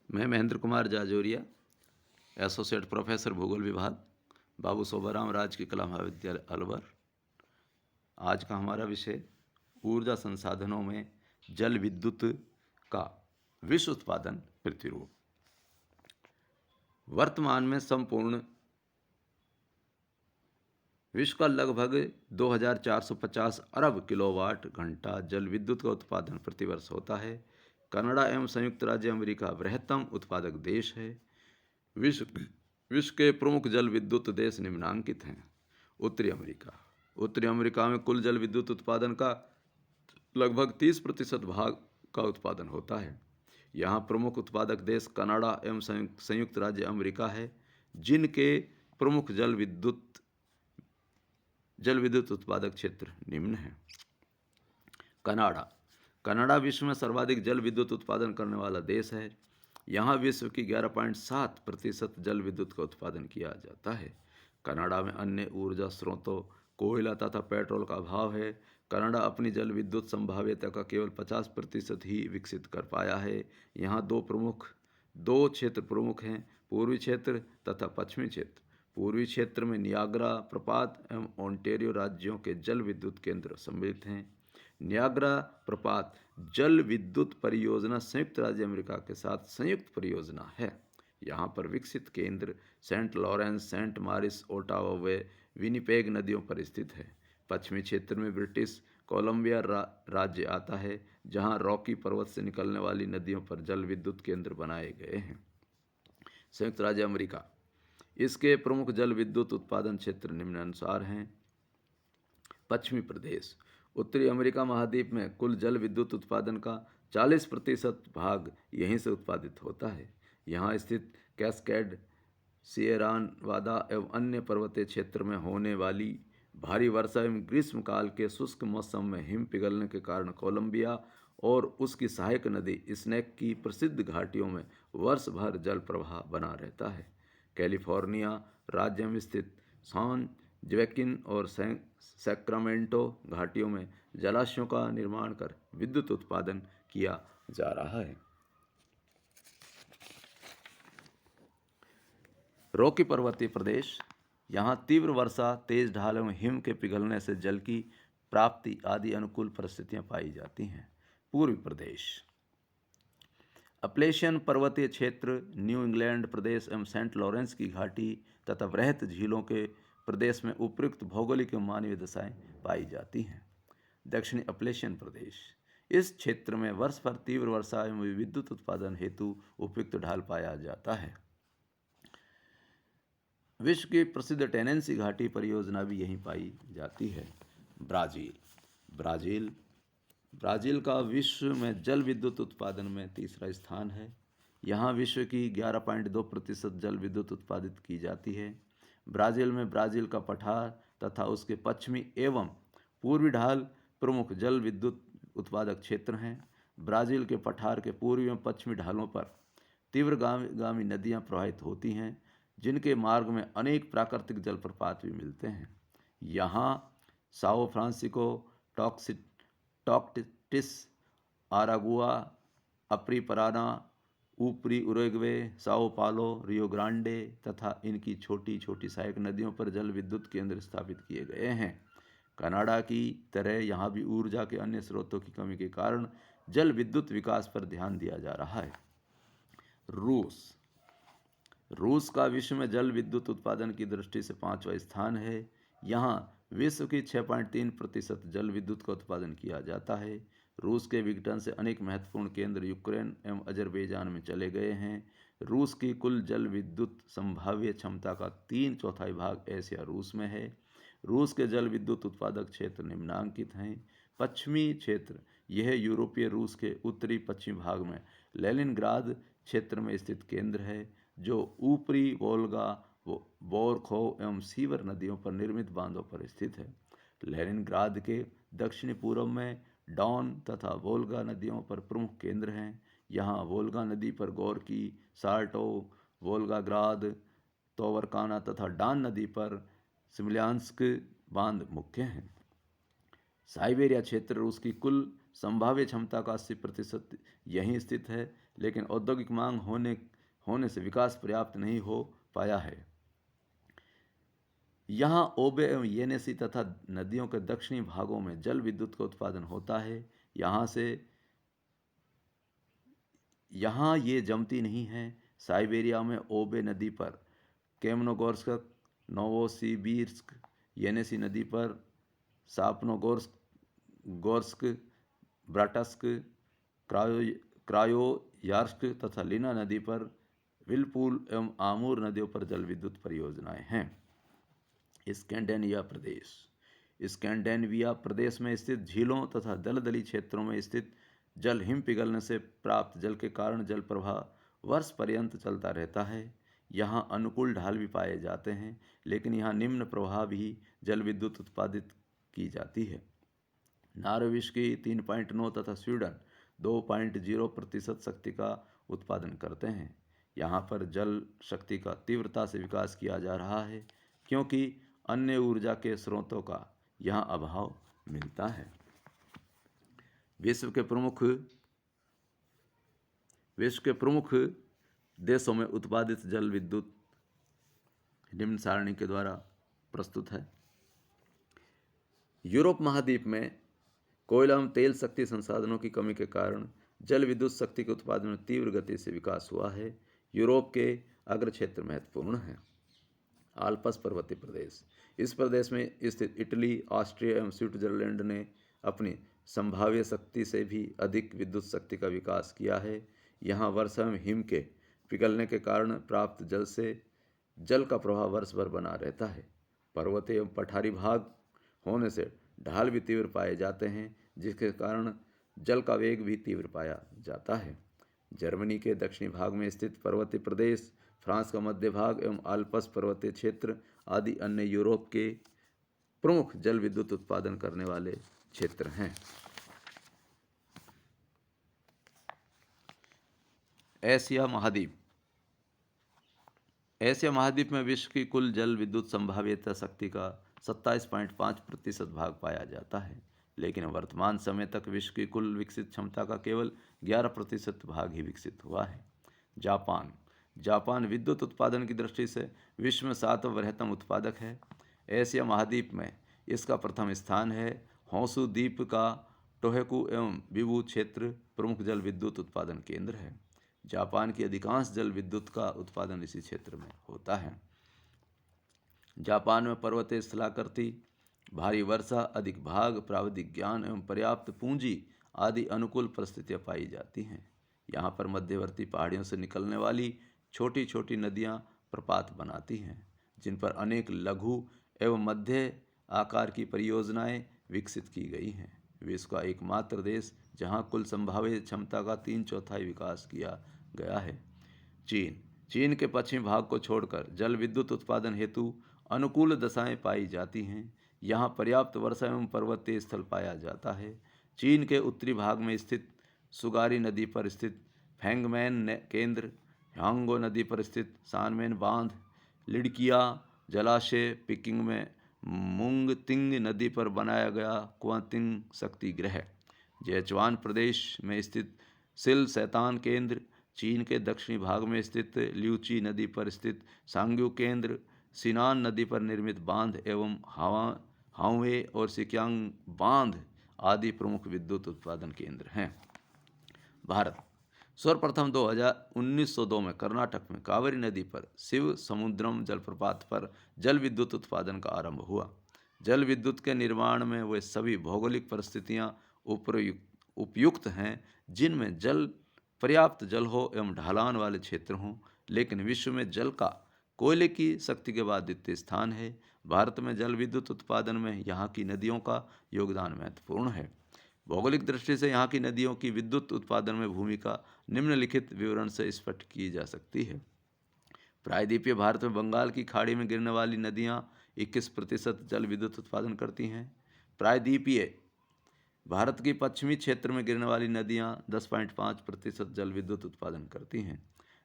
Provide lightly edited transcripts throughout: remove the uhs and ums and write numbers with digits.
मैं Mahendra Kumar Jajoria, associate professor भूगोल विभाग, बाबू सोबाराम राजकीय कला महाविद्यालय अलवर। आज का हमारा विषय ऊर्जा संसाधनों में जल विद्युत का विश्व उत्पादन प्रतिरूप। वर्तमान में संपूर्ण विश्व का लगभग 2450 अरब किलोवाट घंटा जल विद्युत का उत्पादन प्रतिवर्ष होता है। कनाडा एवं संयुक्त राज्य अमेरिका बृहत्तम उत्पादक देश है। विश्व विश्व के प्रमुख जल विद्युत देश निम्नांकित हैं। उत्तरी अमेरिका में कुल जल विद्युत उत्पादन का लगभग 30% भाग का उत्पादन होता है। यहाँ प्रमुख उत्पादक देश कनाडा एवं संयुक्त राज्य अमेरिका है, जिनके प्रमुख जल विद्युत उत्पादक क्षेत्र निम्न हैं। कनाडा विश्व में सर्वाधिक जल विद्युत उत्पादन करने वाला देश है। यहाँ विश्व की 11.7% जल विद्युत का उत्पादन किया जाता है। कनाडा में अन्य ऊर्जा स्रोतों कोयला तथा पेट्रोल का अभाव है। कनाडा अपनी जल विद्युत संभाव्यता का केवल 50% ही विकसित कर पाया है। यहाँ दो क्षेत्र प्रमुख हैं, पूर्वी क्षेत्र तथा पश्चिमी क्षेत्र। पूर्वी क्षेत्र में नियाग्रा प्रपात एवं ओंटारियो राज्यों के जल विद्युत केंद्र सम्मिलित हैं। नियाग्रा प्रपात जल विद्युत परियोजना संयुक्त राज्य अमेरिका के साथ संयुक्त परियोजना है। यहाँ पर विकसित केंद्र Saint Lawrence, Saint Maurice, Ottawa व विनिपेग नदियों पर स्थित है। पश्चिमी क्षेत्र में ब्रिटिश कोलंबिया राज्य आता है, जहाँ रॉकी पर्वत से निकलने वाली नदियों पर जल विद्युत केंद्र बनाए गए हैं। संयुक्त राज्य अमेरिका, इसके प्रमुख जल विद्युत उत्पादन क्षेत्र निम्नानुसार हैं। पश्चिमी प्रदेश, उत्तरी अमेरिका महाद्वीप में कुल जल विद्युत उत्पादन का 40% भाग यहीं से उत्पादित होता है। यहाँ स्थित कैस्केड, सिएरा नेवादा एवं अन्य पर्वतीय क्षेत्र में होने वाली भारी वर्षा एवं ग्रीष्मकाल के शुष्क मौसम में हिम पिघलने के कारण कोलंबिया और उसकी सहायक नदी स्नेक की प्रसिद्ध घाटियों में वर्ष भर जल प्रवाह बना रहता है। कैलिफोर्निया राज्य में स्थित सैन जोaquin और सैक्रामेंटो घाटियों में जलाशयों का निर्माण कर विद्युत उत्पादन किया जा रहा है। रॉकी पर्वतीय प्रदेश, यहाँ तीव्र वर्षा, तेज ढाल एवं हिम के पिघलने से जल की प्राप्ति आदि अनुकूल परिस्थितियां पाई जाती हैं। पूर्वी प्रदेश, अपलेशियन पर्वतीय क्षेत्र, न्यू इंग्लैंड प्रदेश एवं सेंट लॉरेंस की घाटी तथा वृहत झीलों के प्रदेश में उपयुक्त भौगोलिक एवं मानवीय दशाएं पाई जाती हैं। दक्षिणी अपलेशियन प्रदेश, इस क्षेत्र में वर्ष भर तीव्र वर्षा एवं विद्युत उत्पादन हेतु उपयुक्त ढाल पाया जाता है। विश्व की प्रसिद्ध टेनेंसी घाटी परियोजना भी यहीं पाई जाती है। ब्राज़ील का विश्व में जल विद्युत उत्पादन में तीसरा स्थान है। यहाँ विश्व की 11.2% जल विद्युत उत्पादित की जाती है। ब्राज़ील में ब्राज़ील का पठार तथा उसके पश्चिमी एवं पूर्वी ढाल प्रमुख जल विद्युत उत्पादक क्षेत्र हैं। ब्राज़ील के पठार के पूर्वी एवं पश्चिमी ढालों पर तीव्रगामी नदियाँ प्रवाहित होती हैं, जिनके मार्ग में अनेक प्राकृतिक जलप्रपात भी मिलते हैं। यहाँ साओ फ्रांसिस्को, टॉक्टिस, आरागुआ, अपरी पराना, ऊपरी उरुग्वे, साओ पालो, रियो ग्रांडे तथा इनकी छोटी छोटी सहायक नदियों पर जल विद्युत केंद्र स्थापित किए गए हैं। कनाडा की तरह यहाँ भी ऊर्जा के अन्य स्रोतों की कमी के कारण जल विद्युत विकास पर ध्यान दिया जा रहा है। रूस का विश्व में जल विद्युत उत्पादन की दृष्टि से 5वां स्थान है। यहाँ विश्व की 6.3% जल विद्युत का उत्पादन किया जाता है। रूस के विघटन से अनेक महत्वपूर्ण केंद्र यूक्रेन एवं अजरबैजान में चले गए हैं। रूस की कुल जल विद्युत संभाव्य क्षमता का 3/4 भाग एशिया रूस में है। रूस के जल विद्युत उत्पादक क्षेत्र निम्नांकित हैं। पश्चिमी क्षेत्र, यह यूरोपीय रूस के उत्तरी पश्चिमी भाग में लेनिनग्राद क्षेत्र में स्थित केंद्र है, जो ऊपरी वोल्गा, बोरखोव एवं सीवर नदियों पर निर्मित बांधों पर स्थित है। लेनिनग्राद के दक्षिणी पूर्व में डॉन तथा वोल्गा नदियों पर प्रमुख केंद्र हैं। यहाँ वोल्गा नदी पर गोर्की, साल्टोव, वोल्गाग्राद, तोवरकाना तथा डान नदी पर स्मोलेंस्क बांध मुख्य हैं। साइबेरिया क्षेत्र रूस की कुल संभाव्य क्षमता का 80% यहीं स्थित है, लेकिन औद्योगिक मांग होने से विकास पर्याप्त नहीं हो पाया है। यहाँ ओबे एवं येनेसी तथा नदियों के दक्षिणी भागों में जल विद्युत का उत्पादन होता है। यहाँ ये जमती नहीं है। साइबेरिया में ओबे नदी पर केमनोगोर्स्क, नोवोसिबिर्स्क, येनेसी नदी पर सापनोगोर्स्क, ब्राटस्क, क्रायोयार्स्क तथा लीना नदी पर विलपुल एवं आमूर नदियों पर जल विद्युत परियोजनाएं हैं। स्कैंडेनेविया प्रदेश में स्थित झीलों तथा दलदली क्षेत्रों में स्थित जल हिम पिघलने से प्राप्त जल के कारण जल प्रवाह वर्ष पर्यंत चलता रहता है। यहाँ अनुकूल ढाल भी पाए जाते हैं, लेकिन यहाँ निम्न प्रवाह भी जल विद्युत उत्पादित की जाती है। नॉर्वे 3.9 तथा स्वीडन 2.0% शक्ति का उत्पादन करते हैं। यहाँ पर जल शक्ति का तीव्रता से विकास किया जा रहा है, क्योंकि अन्य ऊर्जा के स्रोतों का यहाँ अभाव मिलता है। विश्व के प्रमुख देशों में उत्पादित जल विद्युत निम्न सारणी के द्वारा प्रस्तुत है। यूरोप महाद्वीप में कोयला एवं तेल शक्ति संसाधनों की कमी के कारण जल विद्युत शक्ति के उत्पादन में तीव्र गति से विकास हुआ है। यूरोप के अग्र क्षेत्र महत्वपूर्ण हैं। आल्प्स पर्वतीय प्रदेश। इस प्रदेश में स्थित इटली, ऑस्ट्रिया एवं स्विट्जरलैंड ने अपनी संभाव्य शक्ति से भी अधिक विद्युत शक्ति का विकास किया है। यहाँ वर्षा एवं हिम के पिघलने के कारण प्राप्त जल से जल का प्रवाह वर्ष भर बना रहता है। पर्वतीय एवं पठारी भाग होने से ढाल भी तीव्र पाए जाते हैं, जिसके कारण जल का वेग भी तीव्र पाया जाता है। जर्मनी के दक्षिणी भाग में स्थित पर्वतीय प्रदेश, फ्रांस का मध्य भाग एवं आल्प्स पर्वतीय क्षेत्र आदि अन्य यूरोप के प्रमुख जल विद्युत उत्पादन करने वाले क्षेत्र हैं। एशिया महाद्वीप में विश्व की कुल जल विद्युत संभाव्यता शक्ति का 27.5% भाग पाया जाता है, लेकिन वर्तमान समय तक विश्व की कुल विकसित क्षमता का केवल 11% भाग ही विकसित हुआ है। जापान विद्युत उत्पादन की दृष्टि से विश्व में 7वां बृहत्तम उत्पादक है। एशिया महाद्वीप में इसका प्रथम स्थान है। होंशु द्वीप का टोहोकू एवं बिबू क्षेत्र प्रमुख जल विद्युत उत्पादन केंद्र है। जापान की अधिकांश जल विद्युत का उत्पादन इसी क्षेत्र में होता है। जापान में पर्वतीय स्थलाकृति, भारी वर्षा, अधिक भाग, प्राविधिक ज्ञान एवं पर्याप्त पूंजी आदि अनुकूल परिस्थितियां पाई जाती हैं। यहाँ पर मध्यवर्ती पहाड़ियों से निकलने वाली छोटी छोटी नदियाँ प्रपात बनाती हैं, जिन पर अनेक लघु एवं मध्य आकार की परियोजनाएं विकसित की गई हैं। विश्व का एकमात्र देश जहाँ कुल संभाव्य क्षमता का 3/4 विकास किया गया है। चीन के पश्चिमी भाग को छोड़कर जल विद्युत उत्पादन हेतु अनुकूल दशाएं पाई जाती हैं। यहाँ पर्याप्त वर्षा एवं पर्वतीय स्थल पाया जाता है। चीन के उत्तरी भाग में स्थित सुगारी नदी पर स्थित फैंगमैन केंद्र, ह्यांगो नदी पर स्थित सानमेन बांध, लिडकिया जलाशय, पिकिंग में मुंगतिंग नदी पर बनाया गया क्वांतिंग शक्ति गृह, जेचुआन प्रदेश में स्थित सिल सैतान केंद्र, चीन के दक्षिणी भाग में स्थित ल्यूची नदी पर स्थित सांग्यू केंद्र, सिनान नदी पर निर्मित बांध एवं हावे और सिक्यांग बांध आदि प्रमुख विद्युत उत्पादन केंद्र हैं। भारत सर्वप्रथम 1902 में कर्नाटक में कावेरी नदी पर शिव समुद्रम जलप्रपात पर जल विद्युत उत्पादन का आरंभ हुआ। जल विद्युत के निर्माण में वे सभी भौगोलिक परिस्थितियां उपयुक्त हैं जिनमें पर्याप्त जल हो एवं ढलान वाले क्षेत्र हों, लेकिन विश्व में जल का कोयले की शक्ति के बाद द्वितीय स्थान है। भारत में जल विद्युत उत्पादन में यहाँ की नदियों का योगदान महत्वपूर्ण है। भौगोलिक दृष्टि से यहाँ की नदियों की विद्युत उत्पादन में भूमिका निम्नलिखित विवरण से स्पष्ट की जा सकती है। प्रायद्वीपीय भारत में बंगाल की खाड़ी में गिरने वाली नदियाँ 21% जल विद्युत उत्पादन करती हैं। प्रायद्वीपीय भारत की पश्चिमी क्षेत्र में गिरने वाली नदियाँ 10.5% जल विद्युत उत्पादन करती हैं।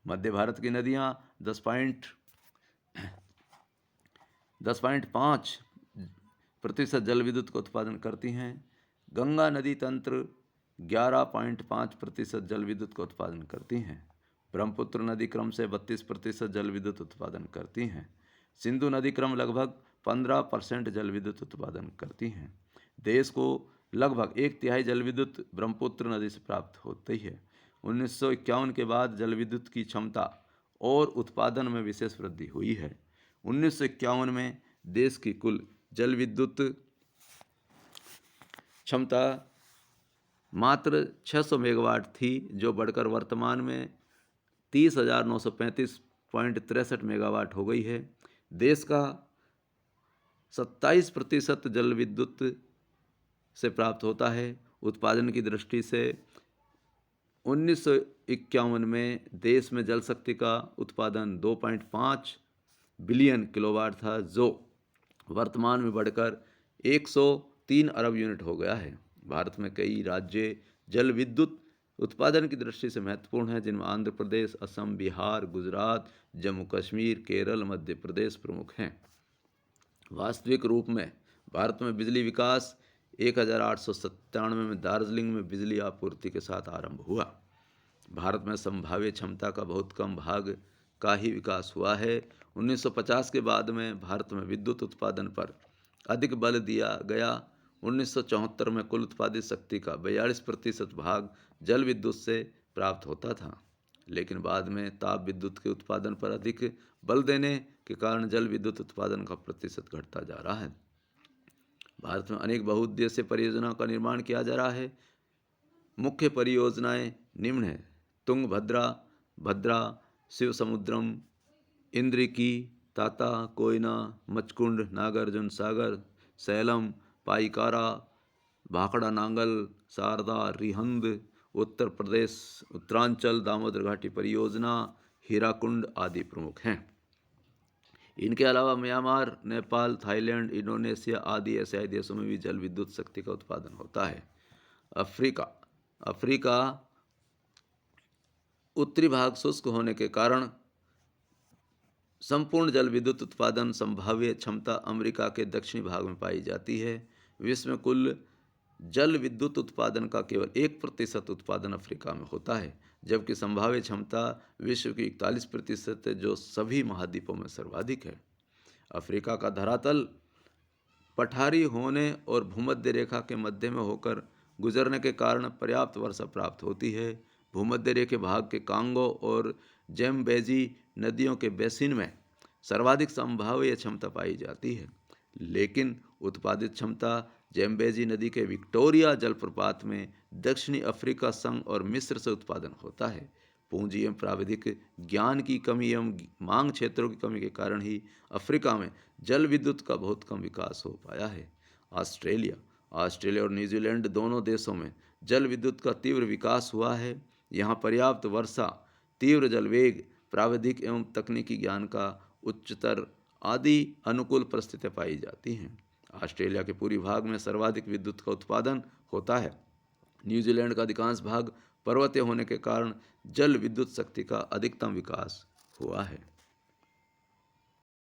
मध्य भारत की नदियाँ 10.5% जल विद्युत का उत्पादन करती हैं। गंगा नदी तंत्र 11.5% जल विद्युत का उत्पादन करती हैं। ब्रह्मपुत्र नदी क्रम से 32% जल विद्युत उत्पादन करती हैं। सिंधु नदी क्रम लगभग 15% जल विद्युत उत्पादन करती हैं। देश को लगभग 1/3 जल विद्युत ब्रह्मपुत्र नदी से प्राप्त होती है। 1951 के बाद जल विद्युत की क्षमता और उत्पादन में विशेष वृद्धि हुई है। 1951 में देश की कुल जल विद्युत क्षमता मात्र 600 मेगावाट थी, जो बढ़कर वर्तमान में 30,935.63 मेगावाट हो गई है। देश का 27% जल विद्युत से प्राप्त होता है। उत्पादन की दृष्टि से 1951 में देश में जल शक्ति का उत्पादन 2.5 बिलियन किलोवाट था, जो वर्तमान में बढ़कर 103 अरब यूनिट हो गया है। भारत में कई राज्य जल विद्युत उत्पादन की दृष्टि से महत्वपूर्ण हैं, जिनमें आंध्र प्रदेश, असम, बिहार, गुजरात, जम्मू कश्मीर, केरल, मध्य प्रदेश प्रमुख हैं। वास्तविक रूप में भारत में बिजली विकास 1897 में दार्जिलिंग में बिजली आपूर्ति के साथ आरंभ हुआ। भारत में संभाव्य क्षमता का बहुत कम भाग का ही विकास हुआ है। 1950 के बाद में भारत में विद्युत उत्पादन पर अधिक बल दिया गया। 1974 में कुल उत्पादित शक्ति का 42% भाग जल विद्युत से प्राप्त होता था, लेकिन बाद में ताप विद्युत के उत्पादन पर अधिक बल देने के कारण जल विद्युत उत्पादन का प्रतिशत घटता जा रहा है। भारत में अनेक बहुउद्देशीय परियोजनाओं का निर्माण किया जा रहा है। मुख्य परियोजनाएं निम्न हैं: तुंगभद्रा, भद्रा, शिव समुद्रम, इंद्रिकी, ताता, कोयना, मचकुंड, नागार्जुन सागर, सैलम, पाइकारा, भाखड़ा नांगल, शारदा, रिहंद, उत्तर प्रदेश उत्तरांचल दामोदर घाटी परियोजना, हीराकुंड आदि प्रमुख हैं। इनके अलावा म्यांमार, नेपाल, थाईलैंड, इंडोनेशिया आदि एशियाई देशों में भी जल विद्युत शक्ति का उत्पादन होता है। अफ्रीका उत्तरी भाग शुष्क होने के कारण संपूर्ण जल विद्युत उत्पादन संभाव्य क्षमता अमेरिका के दक्षिणी भाग में पाई जाती है। विश्व में कुल जल विद्युत उत्पादन का केवल 1% उत्पादन अफ्रीका में होता है, जबकि संभाव्य क्षमता विश्व की 41% है, जो सभी महाद्वीपों में सर्वाधिक है। अफ्रीका का धरातल पठारी होने और भूमध्य रेखा के मध्य में होकर गुजरने के कारण पर्याप्त वर्षा प्राप्त होती है। भूमध्य रेखा भाग के कांगो और जेम्बेजी नदियों के बेसिन में सर्वाधिक संभाव्य क्षमता पाई जाती है, लेकिन उत्पादित क्षमता जेम्बेजी नदी के विक्टोरिया जलप्रपात में दक्षिणी अफ्रीका संघ और मिस्र से उत्पादन होता है। पूंजी एवं प्राविधिक ज्ञान की कमी एवं मांग क्षेत्रों की कमी के कारण ही अफ्रीका में जल विद्युत का बहुत कम विकास हो पाया है। ऑस्ट्रेलिया और न्यूजीलैंड दोनों देशों में जल विद्युत का तीव्र विकास हुआ है। यहाँ पर्याप्त वर्षा, तीव्र जलवेग, प्राविधिक एवं तकनीकी ज्ञान का उच्चतर आदि अनुकूल परिस्थितियाँ पाई जाती हैं। ऑस्ट्रेलिया के पूर्वी भाग में सर्वाधिक विद्युत का उत्पादन होता है। न्यूजीलैंड का अधिकांश भाग पर्वतीय होने के कारण जल विद्युत शक्ति का अधिकतम विकास हुआ है।